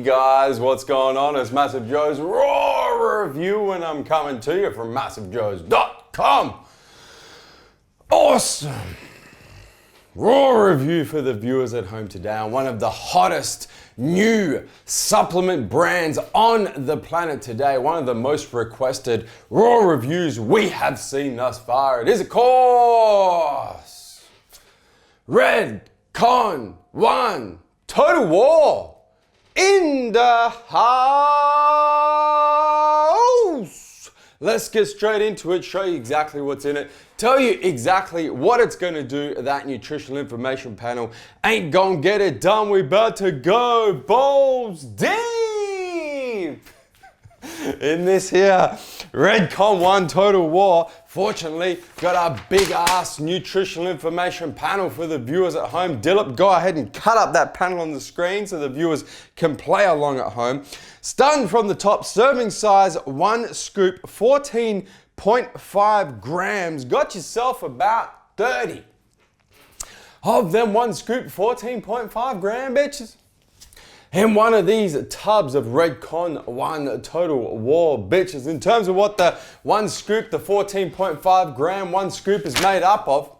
guys, what's going on? It's MassiveJoes RAW review and I'm coming to you from MassiveJoes.com. Awesome raw review for the viewers at home today on one of the hottest new supplement brands on the planet today. One of the most requested raw reviews we have seen thus far. It is, of course, REDCON1 Total War in the house. Let's get straight into it, show you exactly what's in it, tell you exactly what it's going to do. That nutritional information panel ain't gonna get it done. We about to go balls deep in this here REDCON1 Total War. Fortunately, got our big ass nutritional information panel for the viewers at home. Dilip, go ahead and cut up that panel on the screen so the viewers can play along at home. Starting from the top, serving size 1 scoop, 14.5 grams. Got yourself about 30 of them 1 scoop, 14.5 gram bitches. In one of these tubs of REDCON1 Total War bitches. In terms of what the 1 scoop, the 14.5 gram 1 scoop is made up of,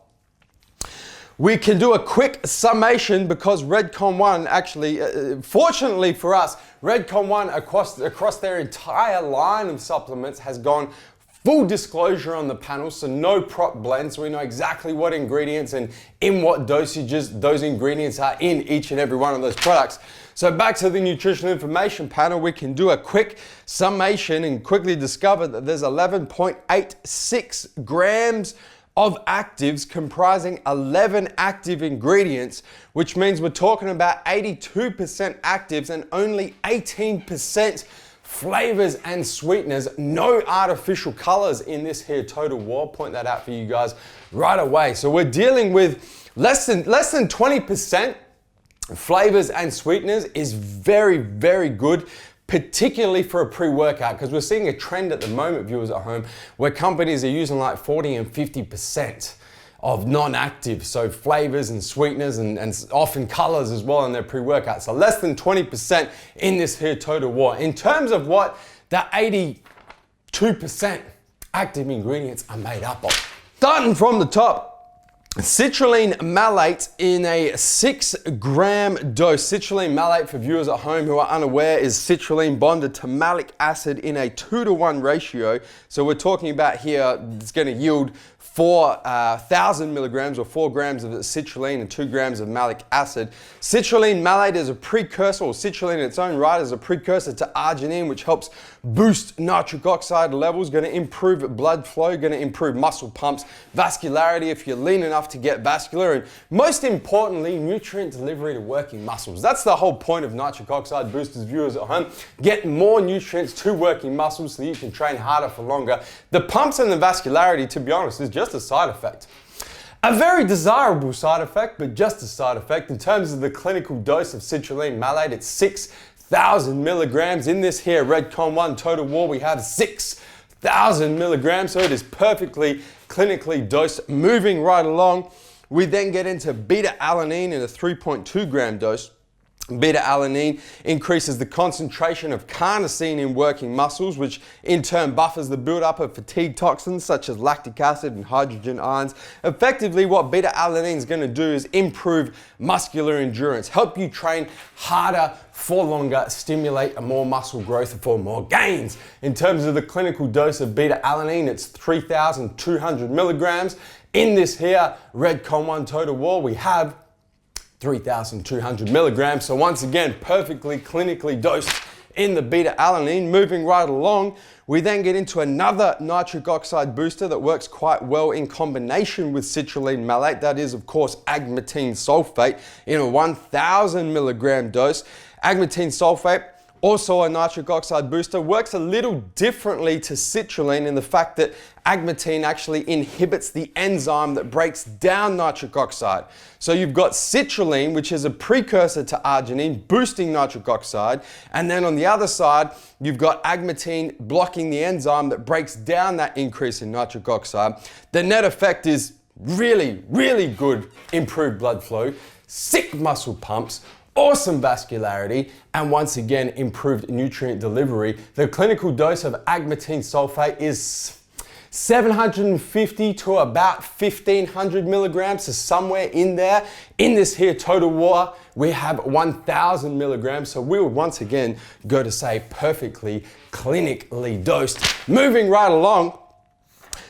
we can do a quick summation because REDCON1 actually, fortunately for us, REDCON1 across their entire line of supplements has gone full disclosure on the panel, so no prop blends, so we know exactly what ingredients and in what dosages those ingredients are in each and every one of those products. So back to the nutritional information panel, we can do a quick summation and quickly discover that there's 11.86 grams of actives comprising 11 active ingredients, which means we're talking about 82% actives and only 18% flavors and sweeteners. No artificial colors in this here Total War. Point that out for you guys right away. So we're dealing with less than 20% flavors and sweeteners is very, very good, particularly for a pre-workout, because we're seeing a trend at the moment, viewers at home, where companies are using like 40 and 50% of non-active, so flavors and sweeteners and often colors as well in their pre-workout. So less than 20% in this here Total War. In terms of what the 82% active ingredients are made up of. Starting from the top, citrulline malate in a 6 gram dose. Citrulline malate, for viewers at home who are unaware, is citrulline bonded to malic acid in a 2-to-1 ratio. So we're talking about here, it's going to yield 4,000 milligrams or 4 grams of citrulline and 2 grams of malic acid. Citrulline malate is a precursor, or citrulline in its own right is a precursor to arginine, which helps boost nitric oxide levels, going to improve blood flow, going to improve muscle pumps, vascularity if you're lean enough to get vascular, and most importantly, nutrient delivery to working muscles. That's the whole point of nitric oxide boosters, viewers at home. Get more nutrients to working muscles so you can train harder for longer. The pumps and the vascularity, to be honest, is just a side effect. A very desirable side effect, but just a side effect. In terms of the clinical dose of citrulline malate, it's 6,000 milligrams. In this here REDCON1 Total War, we have 6,000 milligrams, so it is perfectly clinically dosed. Moving right along, we then get into BetaAlanine in a 3.2 gram dose. BetaAlanine increases the concentration of carnosine in working muscles, which in turn buffers the buildup of fatigue toxins such as lactic acid and hydrogen ions. Effectively, what BetaAlanine is going to do is improve muscular endurance, help you train harder for longer, stimulate more muscle growth for more gains. In terms of the clinical dose of BetaAlanine, it's 3,200 milligrams. In this here REDCON1 Total War, we have 3,200 milligrams. So once again, perfectly clinically dosed in the beta-alanine. Moving right along, we then get into another nitric oxide booster that works quite well in combination with citrulline malate. That is, of course, agmatine sulfate in a 1,000 milligram dose. Agmatine sulfate, also a nitric oxide booster, works a little differently to citrulline in the fact that agmatine actually inhibits the enzyme that breaks down nitric oxide. So you've got citrulline, which is a precursor to arginine, boosting nitric oxide, and then on the other side, you've got agmatine blocking the enzyme that breaks down that increase in nitric oxide. The net effect is really, really good improved blood flow, sick muscle pumps, awesome vascularity, and once again, improved nutrient delivery. The clinical dose of agmatine sulfate is 750 to about 1500 milligrams, so somewhere in there. In this here total war, we have 1000 milligrams, so we would once again go to say perfectly clinically dosed. Moving right along,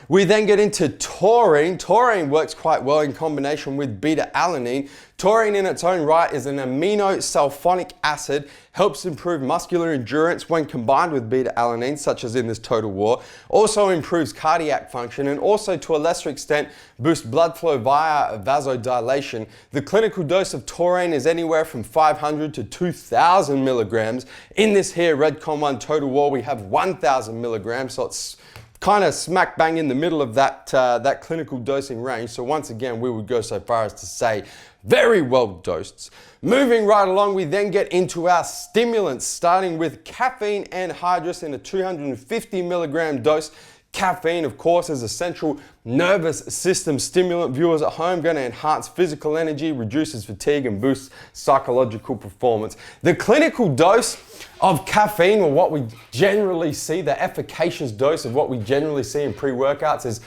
we then get into taurine. Taurine works quite well in combination with beta-alanine. Taurine in its own right is an amino sulfonic acid, helps improve muscular endurance when combined with beta-alanine, such as in this total war. Also improves cardiac function and also to a lesser extent boosts blood flow via vasodilation. The clinical dose of taurine is anywhere from 500 to 2000 milligrams. In this here REDCON1 total war, we have 1000 milligrams, so it's kind of smack bang in the middle of that, that clinical dosing range. So once again, we would go so far as to say very well dosed. Moving right along, we then get into our stimulants, starting with caffeine anhydrous in a 250 milligram dose. Caffeine, of course, is a central nervous system stimulant. Viewers at home, going to enhance physical energy, reduces fatigue, and boosts psychological performance. The clinical dose of caffeine, or what we generally see, the efficacious dose of what we generally see in pre-workouts, is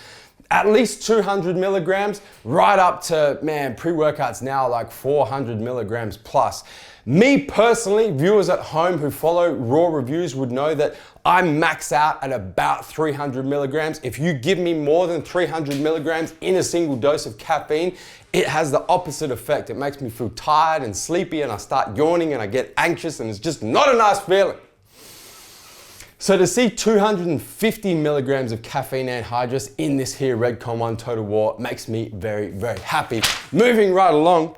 at least 200 milligrams, right up to, man, pre-workouts now like 400 milligrams plus. Me personally, viewers at home who follow raw reviews would know that I max out at about 300 milligrams. If you give me more than 300 milligrams in a single dose of caffeine, it has the opposite effect. It makes me feel tired and sleepy, and I start yawning and I get anxious, and it's just not a nice feeling. So to see 250 milligrams of caffeine anhydrous in this here REDCON1 total war makes me very, very happy. Moving right along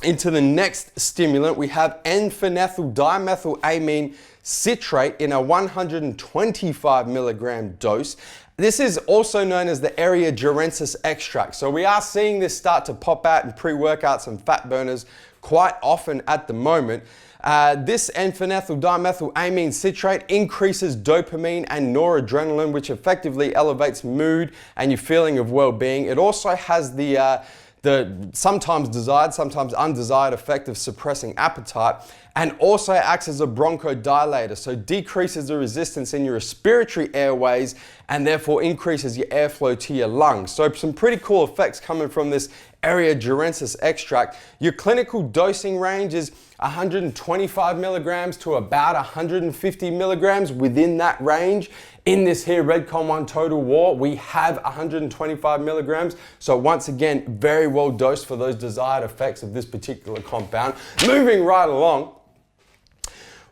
into the next stimulant, we have N-phenethyl dimethylamine citrate in a 125 milligram dose. This is also known as the Aerogerensis extract. So we are seeing this start to pop out in pre-workouts and fat burners quite often at the moment. This N-phenethyl dimethylamine citrate increases dopamine and noradrenaline, which effectively elevates mood and your feeling of well-being. It also has the sometimes desired, sometimes undesired effect of suppressing appetite, and also acts as a bronchodilator, so decreases the resistance in your respiratory airways and therefore increases your airflow to your lungs. So some pretty cool effects coming from this Aerogerensis extract. Your clinical dosing range is 125 milligrams to about 150 milligrams. Within that range, in this here REDCON1 total war, we have 125 milligrams. So once again, very well dosed for those desired effects of this particular compound. Moving right along,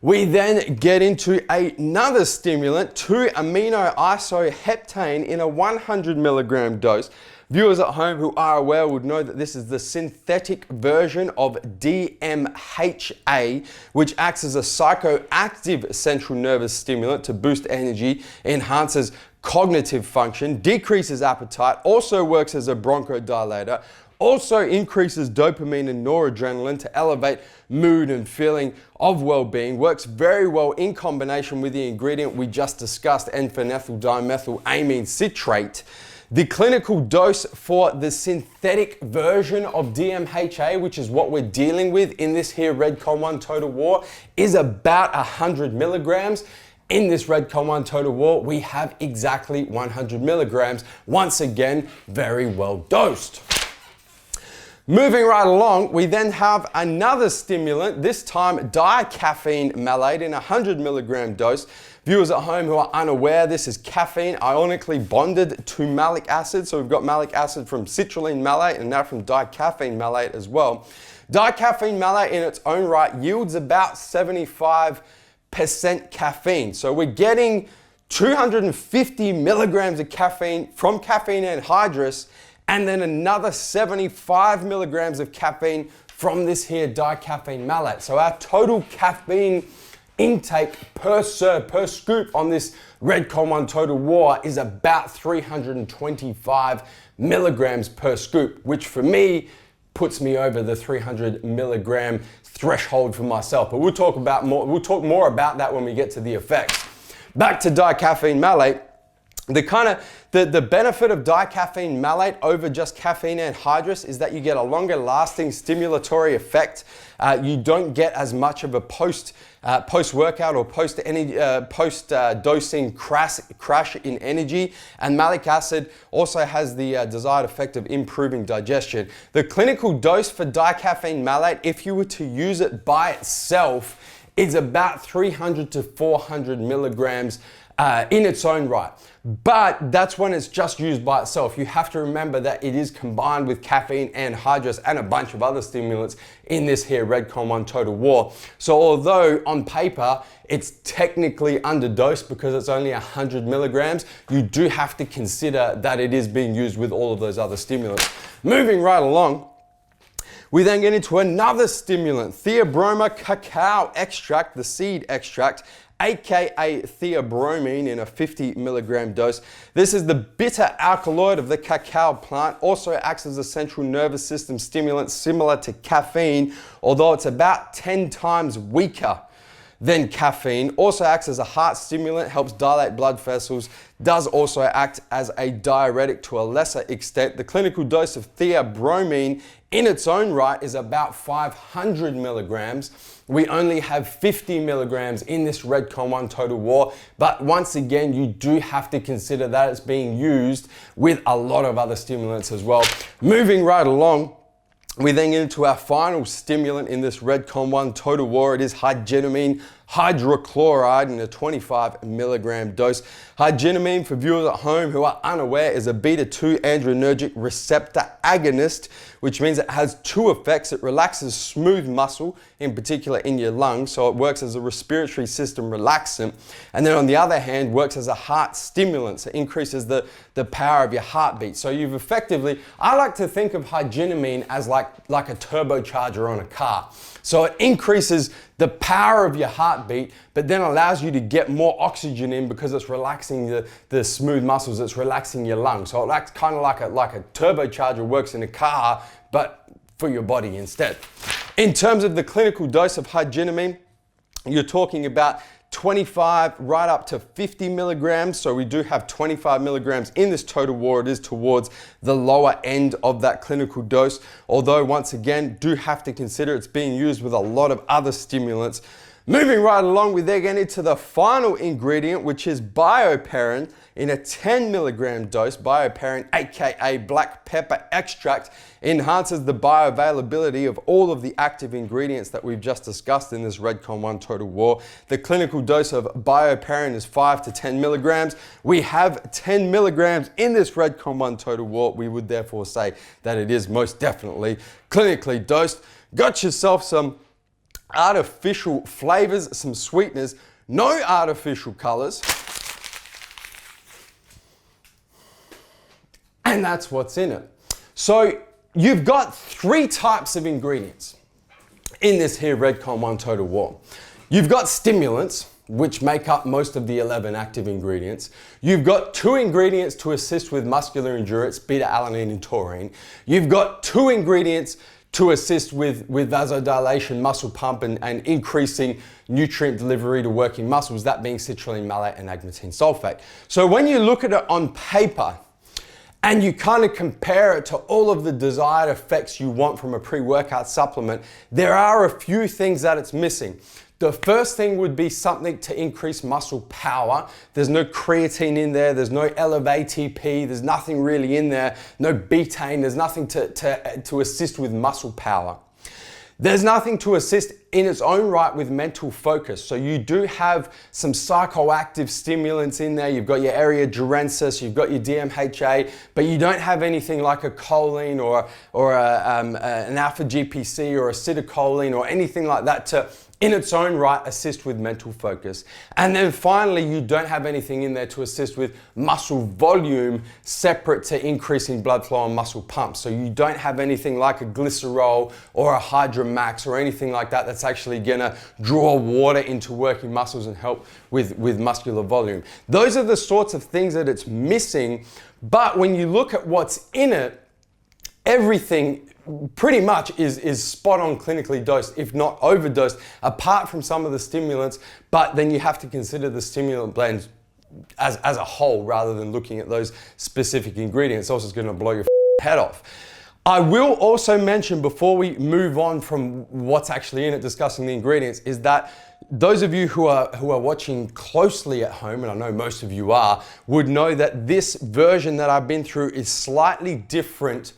we then get into another stimulant, 2-amino isohexane in a 100 milligram dose. Viewers at home who are aware would know that this is the synthetic version of DMHA, which acts as a psychoactive central nervous stimulant to boost energy, enhances cognitive function, decreases appetite, also works as a bronchodilator, also increases dopamine and noradrenaline to elevate mood and feeling of well-being, works very well in combination with the ingredient we just discussed, N-phenethyl dimethylamine citrate. The clinical dose for the synthetic version of DMHA, which is what we're dealing with in this here REDCON1 total war, is about 100 milligrams. In this REDCON1 total war, we have exactly 100 milligrams. Once again, very well dosed. Moving right along, we then have another stimulant, this time dicaffeine malate in a 100 milligram dose. Viewers at home who are unaware, this is caffeine ionically bonded to malic acid. So we've got malic acid from citrulline malate and now from dicaffeine malate as well. Dicaffeine malate in its own right yields about 75% caffeine. So we're getting 250 milligrams of caffeine from caffeine anhydrous, and then another 75 milligrams of caffeine from this here dicaffeine malate. So our total caffeine intake per scoop on this REDCON1 total war is about 325 milligrams per scoop, which for me puts me over the 300 milligram threshold for myself. But we'll talk more about that when we get to the effects. Back to dicaffeine malate. The benefit of dicaffeine malate over just caffeine anhydrous is that you get a longer lasting stimulatory effect. You don't get as much of a post-workout or post-dosing crash in energy. And malic acid also has the desired effect of improving digestion. The clinical dose for dicaffeine malate, if you were to use it by itself, is about 300 to 400 milligrams in its own right. But that's when it's just used by itself. You have to remember that it is combined with caffeine anhydrous and a bunch of other stimulants in this here REDCON1 Total War. So although on paper it's technically underdosed because it's only 100 milligrams, you do have to consider that it is being used with all of those other stimulants. Moving right along, we then get into another stimulant, Theobroma cacao extract, the seed extract, aka theobromine in a 50 milligram dose. This is the bitter alkaloid of the cacao plant, also acts as a central nervous system stimulant similar to caffeine, although it's about 10 times weaker than caffeine. Also acts as a heart stimulant, helps dilate blood vessels, does also act as a diuretic to a lesser extent. The clinical dose of theobromine in its own right is about 500 milligrams. We only have 50 milligrams in this REDCON1 Total War, but once again, you do have to consider that it's being used with a lot of other stimulants as well. Moving right along, we then get into our final stimulant in this REDCON1 Total War. It is Hijinamine hydrochloride in a 25 milligram dose. Hijinamine, for viewers at home who are unaware, is a beta-2 adrenergic receptor agonist, which means it has two effects. It relaxes smooth muscle, in particular in your lungs, so it works as a respiratory system relaxant. And then on the other hand, works as a heart stimulant, so it increases the power of your heartbeat. So you've effectively, I like to think of Hijinamine as like a turbocharger on a car. So it increases the power of your heartbeat, but then allows you to get more oxygen in because it's relaxing the smooth muscles, it's relaxing your lungs. So it acts kind of like a turbocharger works in a car, but for your body instead. In terms of the clinical dose of Hijinamine, you're talking about 25 right up to 50 milligrams. So we do have 25 milligrams in this Total War. It is towards the lower end of that clinical dose. Although once again, do have to consider it's being used with a lot of other stimulants. Moving right along, we then get into the final ingredient, which is bioperine in a 10 milligram dose. Bioperine, aka black pepper extract, enhances the bioavailability of all of the active ingredients that we've just discussed in this REDCON1 Total War. The clinical dose of bioperine is 5 to 10 milligrams. We have 10 milligrams in this REDCON1 Total War. We would therefore say that it is most definitely clinically dosed. Got yourself some artificial flavors, some sweeteners, no artificial colors. And that's what's in it. So you've got three types of ingredients in this here REDCON1 Total War. You've got stimulants, which make up most of the 11 active ingredients. You've got two ingredients to assist with muscular endurance, beta-alanine and taurine. You've got two ingredients to assist with vasodilation, muscle pump, and increasing nutrient delivery to working muscles, that being citrulline, malate, and agmatine sulfate. So when you look at it on paper, and you kind of compare it to all of the desired effects you want from a pre-workout supplement, there are a few things that it's missing. The first thing would be something to increase muscle power. There's no creatine in there, there's no Elevate-ATP, there's nothing really in there, no betaine, there's nothing to assist with muscle power. There's nothing to assist in its own right with mental focus. So you do have some psychoactive stimulants in there. You've got your area durensis, you've got your DMHA, but you don't have anything like a choline or an alpha GPC or acetylcholine or anything like that to, in its own right, assist with mental focus. And then finally, you don't have anything in there to assist with muscle volume separate to increasing blood flow and muscle pump. So you don't have anything like a glycerol or a Hydromax or anything like that that's actually gonna draw water into working muscles and help with muscular volume. Those are the sorts of things that it's missing, but when you look at what's in it, everything pretty much is spot on clinically dosed, if not overdosed, apart from some of the stimulants, but then you have to consider the stimulant blends as a whole rather than looking at those specific ingredients. Also, it's going to blow your head off. I will also mention before we move on from what's actually in it, discussing the ingredients, is that those of you who are watching closely at home, and I know most of you are, would know that this version that I've been through is slightly different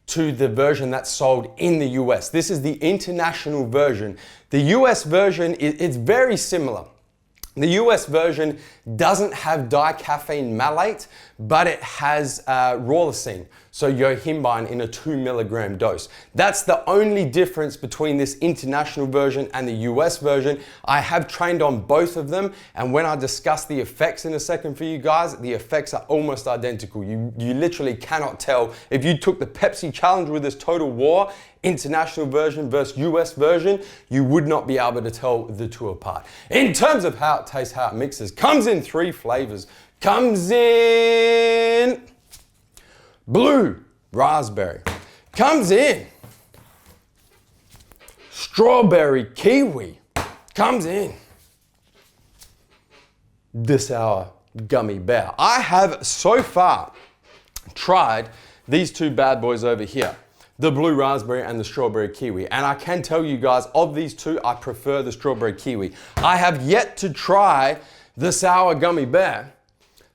to the version that's sold in the US. This is the international version. The US version, it's very similar. The US version doesn't have dicaffeine malate, but it has raucine, so yohimbine in a 2 milligram dose. That's the only difference between this international version and the US version. I have trained on both of them, and when I discuss the effects in a second for you guys, the effects are almost identical. You literally cannot tell. If you took the Pepsi challenge with this Total War, international version versus US version, you would not be able to tell the two apart. In terms of how it tastes, how it mixes, comes in 3 flavors. Comes in blue raspberry. Comes in strawberry kiwi. Comes in the sour gummy bear. I have so far tried these 2 bad boys over here, the blue raspberry and the strawberry kiwi. And I can tell you guys, of these 2, I prefer the strawberry kiwi. I have yet to try the sour gummy bear.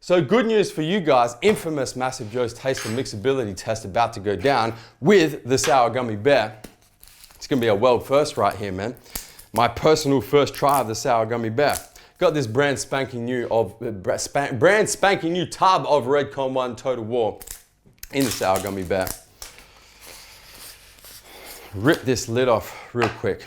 So good news for you guys, infamous MassiveJoes taste and mixability test about to go down with the sour gummy bear. It's gonna be a world first right here, man. My personal first try of the sour gummy bear. Got this brand spanking new tub of REDCON1 Total War in the sour gummy bear. Rip this lid off real quick.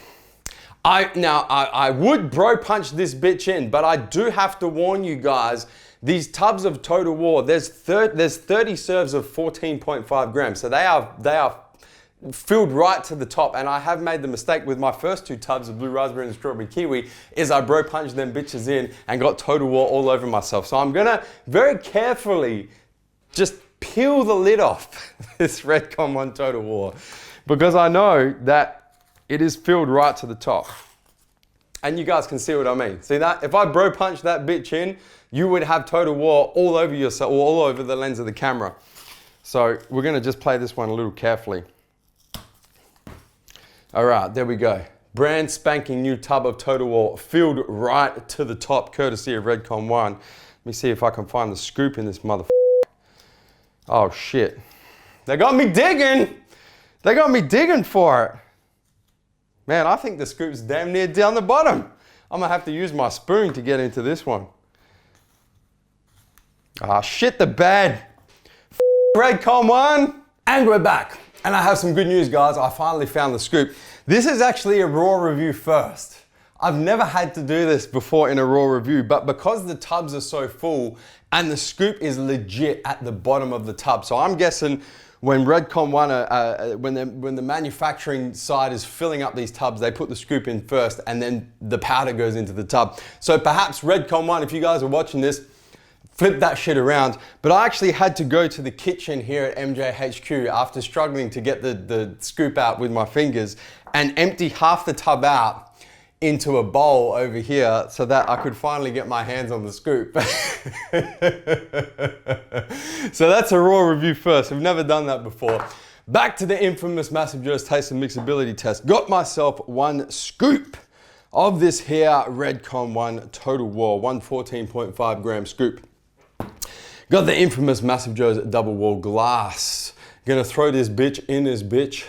I would bro punch this bitch in, but I do have to warn you guys, these tubs of Total War, there's 30 serves of 14.5 grams. So they are filled right to the top. And I have made the mistake with my first 2 tubs of blue raspberry and strawberry kiwi, is I bro punched them bitches in and got Total War all over myself. So I'm gonna very carefully just peel the lid off this REDCON1 Total War, because I know that it is filled right to the top. And you guys can see what I mean. See that? If I bro punch that bitch in, you would have Total War all over yourself, or all over the lens of the camera. So we're gonna just play this one a little carefully. All right, there we go. Brand spanking new tub of Total War, filled right to the top, courtesy of REDCON1. Let me see if I can find the scoop in this motherfucker. Oh shit. They got me digging. They got me digging for it. Man, I think the scoop's damn near down the bottom. I'm gonna have to use my spoon to get into this one. Ah, shit the bed. REDCON1. And we're back. And I have some good news, guys. I finally found the scoop. This is actually a raw review first. I've never had to do this before in a raw review, but because the tubs are so full and the scoop is legit at the bottom of the tub. So I'm guessing when REDCON1, when the manufacturing side is filling up these tubs, they put the scoop in first and then the powder goes into the tub. So perhaps REDCON1, if you guys are watching this, flip that shit around. But I actually had to go to the kitchen here at MJHQ after struggling to get the scoop out with my fingers and empty half the tub out into a bowl over here so that I could finally get my hands on the scoop. So that's a raw review first. We've never done that before. Back to the infamous MassiveJoes taste and mixability test. Got myself 1 scoop of this here REDCON1 Total War, 114.5 gram scoop. Got the infamous MassiveJoes double wall glass. Gonna throw this bitch in this bitch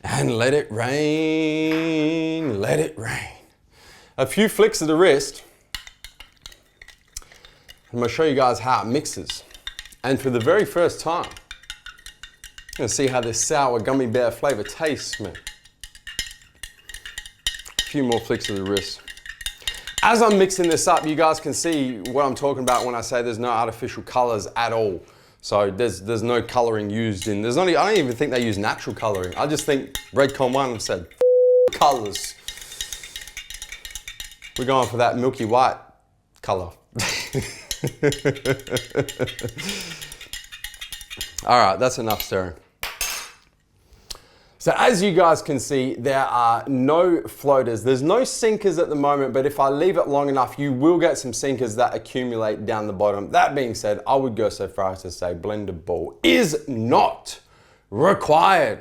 and let it rain, let it rain. A few flicks of the wrist. I'm gonna show you guys how it mixes. And for the very first time, I'm gonna see how this sour gummy bear flavor tastes, man. A few more flicks of the wrist. As I'm mixing this up, you guys can see what I'm talking about when I say there's no artificial colors at all. So there's no coloring used in, I don't even think they use natural coloring. I just think REDCON1 have said, colors. We're going for that milky white color. All right, that's enough stirring. So as you guys can see, there are no floaters. There's no sinkers at the moment, but if I leave it long enough, you will get some sinkers that accumulate down the bottom. That being said, I would go so far as to say blender ball is not required.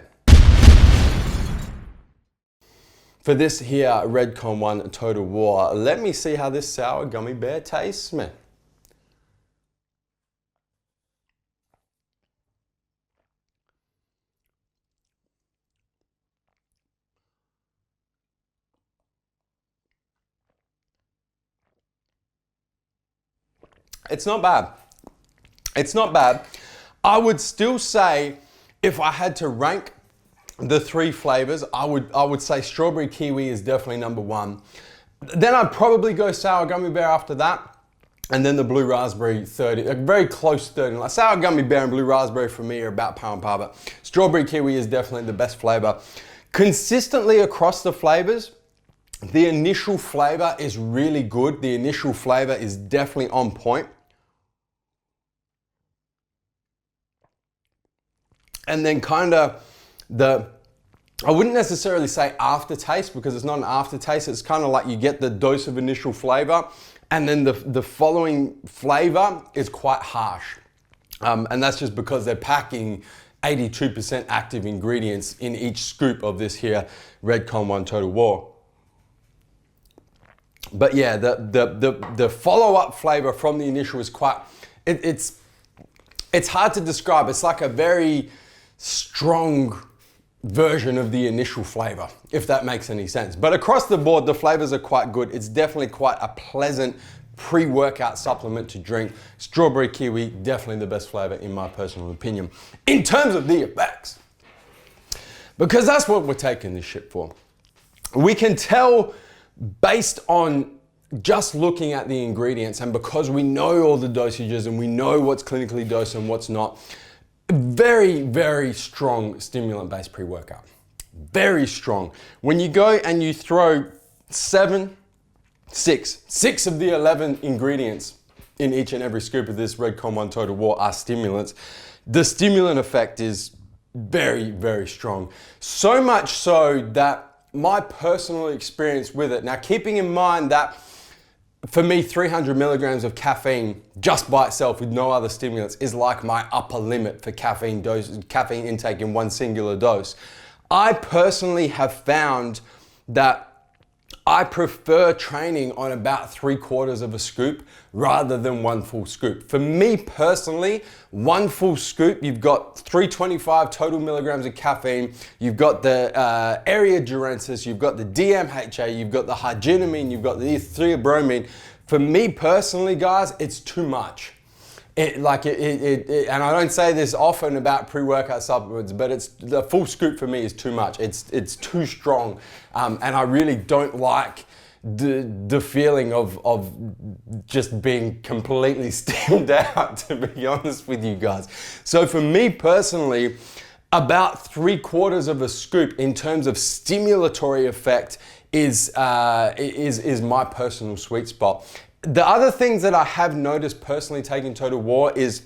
For this here REDCON1 Total War, let me see how this sour gummy bear tastes, man. It's not bad. It's not bad. I would still say if I had to rank the three flavors, I would say strawberry kiwi is definitely number one. Then I'd probably go sour gummy bear after that. And then the blue raspberry 30, a very close 30. Like sour gummy bear and blue raspberry for me are about par and par, but strawberry kiwi is definitely the best flavor. Consistently across the flavors, the initial flavor is really good. The initial flavor is definitely on point. And then kind of I wouldn't necessarily say aftertaste because it's not an aftertaste. It's kind of like you get the dose of initial flavor and then the following flavor is quite harsh. And that's just because they're packing 82% active ingredients in each scoop of this here REDCON1 Total War. But yeah, the follow-up flavor from the initial is quite, it's hard to describe. It's like a very strong version of the initial flavor, if that makes any sense. But across the board, the flavors are quite good. It's definitely quite a pleasant pre-workout supplement to drink. Strawberry kiwi, definitely the best flavor in my personal opinion. In terms of the effects, because that's what we're taking this shit for. We can tell based on just looking at the ingredients and because we know all the dosages and we know what's clinically dosed and what's not, very, very strong stimulant-based pre-workout. Very strong. When you go and you throw six of the 11 ingredients in each and every scoop of this REDCON1 Total War are stimulants, the stimulant effect is very, very strong. So much so that my personal experience with it, now keeping in mind that for me, 300 milligrams of caffeine just by itself with no other stimulants is like my upper limit for caffeine intake in one singular dose. I personally have found that I prefer training on about 3/4 of a scoop rather than one full scoop. For me personally, one full scoop, you've got 325 total milligrams of caffeine, you've got the Aerogenesis, you've got the DMHA, you've got the Hijinamine, you've got the Theobromine. For me personally, guys, it's too much. And I don't say this often about pre-workout supplements, but it's the full scoop for me is too much. It's too strong, and I really don't like the feeling of just being completely steamed out, to be honest with you guys. So for me personally, about 3/4 of a scoop in terms of stimulatory effect is my personal sweet spot. The other things that I have noticed personally taking Total War is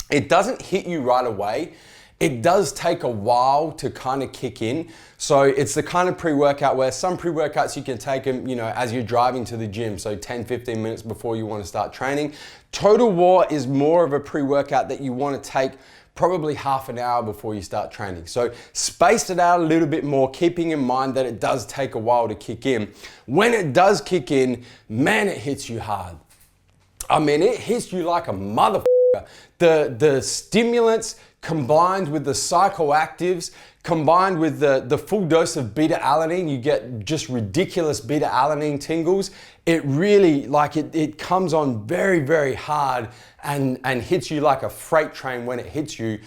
it doesn't hit you right away. It does take a while to kind of kick in. So it's the kind of pre-workout where some pre-workouts you can take them, as you're driving to the gym. So 10, 15 minutes before you want to start training. Total War is more of a pre-workout that you want to take probably half an hour before you start training. So space it out a little bit more, keeping in mind that it does take a while to kick in. When it does kick in, man, it hits you hard. I mean, it hits you like a motherfucker. The stimulants combined with the psychoactives, combined with the full dose of beta-alanine, you get just ridiculous beta-alanine tingles. It really, it comes on very, very hard and hits you like a freight train when it hits you,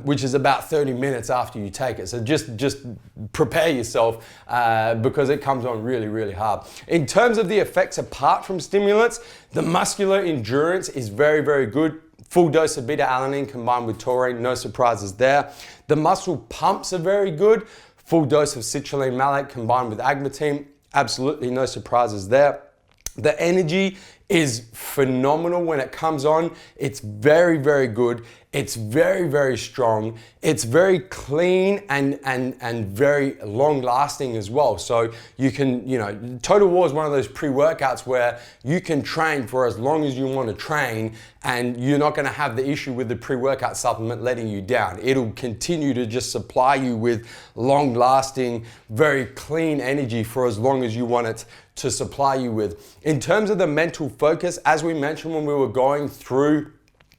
which is about 30 minutes after you take it. So just prepare yourself because it comes on really, really hard. In terms of the effects apart from stimulants, the muscular endurance is very, very good. Full dose of beta-alanine combined with taurine, no surprises there. The muscle pumps are very good. Full dose of citrulline malate combined with agmatine, absolutely no surprises there. The energy is phenomenal when it comes on. It's very, very good. It's very, very strong. It's very clean and very long lasting as well. So you can, you know, Total War is one of those pre-workouts where you can train for as long as you want to train, and you're not going to have the issue with the pre-workout supplement letting you down. It'll continue to just supply you with long lasting, very clean energy for as long as you want it to supply you with. In terms of the mental focus, as we mentioned when we were going through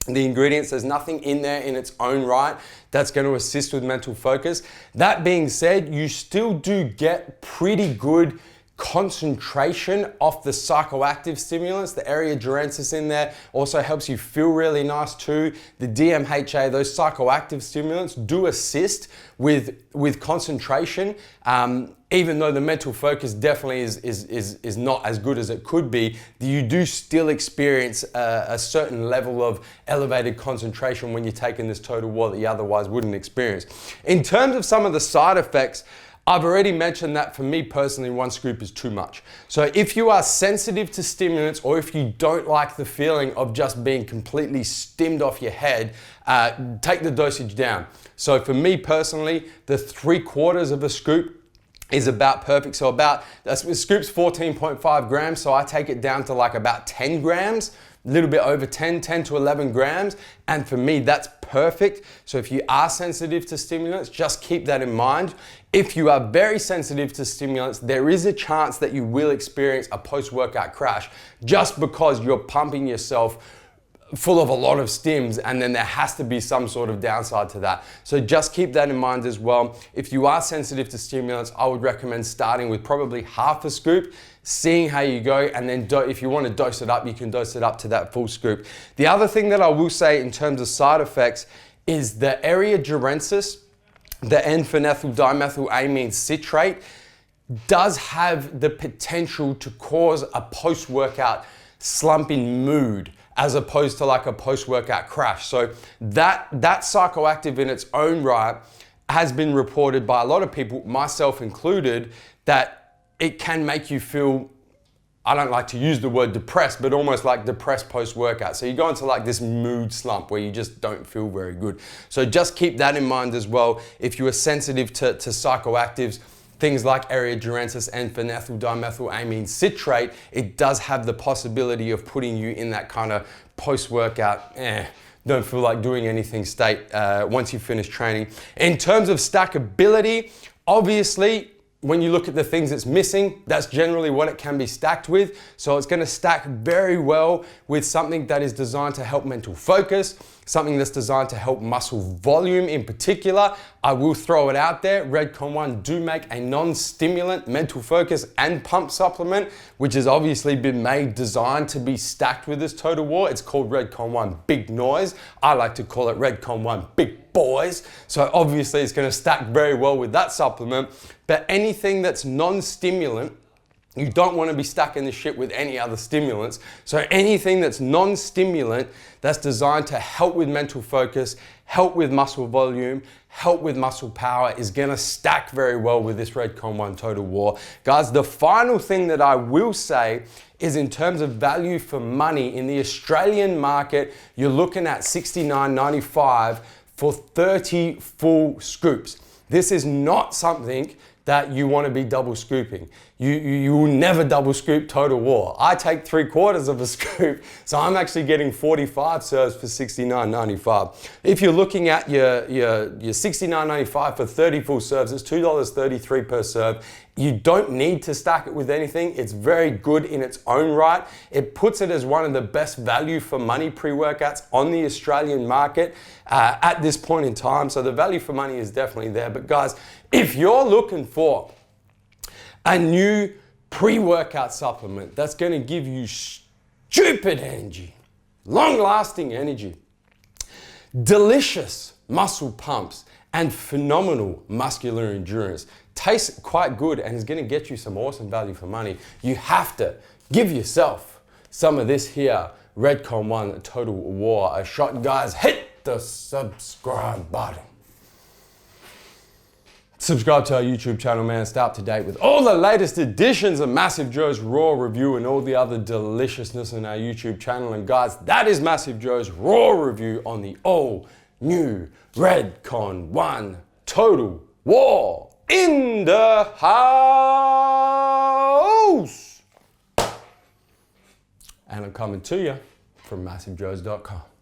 the ingredients, there's nothing in there in its own right that's going to assist with mental focus. That being said, you still do get pretty good concentration off the psychoactive stimulants. The Aerogenesis in there also helps you feel really nice too. The DMHA, those psychoactive stimulants do assist with concentration, even though the mental focus definitely is not as good as it could be. You do still experience a certain level of elevated concentration when you're taking this Total War that you otherwise wouldn't experience. In terms of some of the side effects, I've already mentioned that for me personally, 1 scoop is too much. So if you are sensitive to stimulants, or if you don't like the feeling of just being completely stimmed off your head, take the dosage down. So for me personally, the 3/4 of a scoop is about perfect. So scoop's 14.5 grams, so I take it down to like about 10 grams, a little bit over 10 to 11 grams. And for me, that's perfect. So if you are sensitive to stimulants, just keep that in mind. If you are very sensitive to stimulants, there is a chance that you will experience a post-workout crash just because you're pumping yourself full of a lot of stims, and then there has to be some sort of downside to that. So just keep that in mind as well. If you are sensitive to stimulants, I would recommend starting with probably half a scoop, seeing how you go, and then if you want to dose it up, you can dose it up to that full scoop. The other thing that I will say in terms of side effects is the Aerogenesis, the N-phenethyl-dimethylamine citrate, does have the potential to cause a post-workout slump in mood, as opposed to like a post-workout crash. So that psychoactive in its own right has been reported by a lot of people, myself included, that it can make you feel, I don't like to use the word depressed, but almost like depressed post-workout. So you go into like this mood slump where you just don't feel very good. So just keep that in mind as well. If you are sensitive to psychoactives, things like Aerogenesis and phenethyl-dimethylamine citrate, it does have the possibility of putting you in that kind of post-workout, don't feel like doing anything state once you finish training. In terms of stackability, obviously, when you look at the things it's missing, that's generally what it can be stacked with. So it's going to stack very well with something that is designed to help mental focus, something that's designed to help muscle volume in particular. I will throw it out there. REDCON1 do make a non-stimulant mental focus and pump supplement, which has obviously been designed to be stacked with this Total War. It's called REDCON1 Big Noise. I like to call it REDCON1 Big Boys. So obviously it's going to stack very well with that supplement. But anything that's non-stimulant, you don't want to be stacking the shit with any other stimulants. So anything that's non-stimulant, that's designed to help with mental focus, help with muscle volume, help with muscle power, is going to stack very well with this REDCON1 Total War. Guys, the final thing that I will say is in terms of value for money, in the Australian market, you're looking at $69.95 for 30 full scoops. This is not something that you want to be double scooping. You will never double scoop Total War. I take 3/4 of a scoop, so I'm actually getting 45 serves for $69.95. If you're looking at your $69.95 for 30 full serves, it's $2.33 per serve. You don't need to stack it with anything. It's very good in its own right. It puts it as one of the best value for money pre-workouts on the Australian market at this point in time. So the value for money is definitely there. But guys, if you're looking for a new pre-workout supplement that's going to give you stupid energy, long-lasting energy, delicious muscle pumps, and phenomenal muscular endurance, tastes quite good and is going to get you some awesome value for money, you have to give yourself some of this here REDCON1 Total War a shot. Guys, hit the subscribe button. Subscribe to our YouTube channel, man. Stay up to date with all the latest editions of MassiveJoes RAW review and all the other deliciousness in our YouTube channel. And guys, that is MassiveJoes RAW review on the all new REDCON1 Total War in the house. And I'm coming to you from MassiveJoes.com.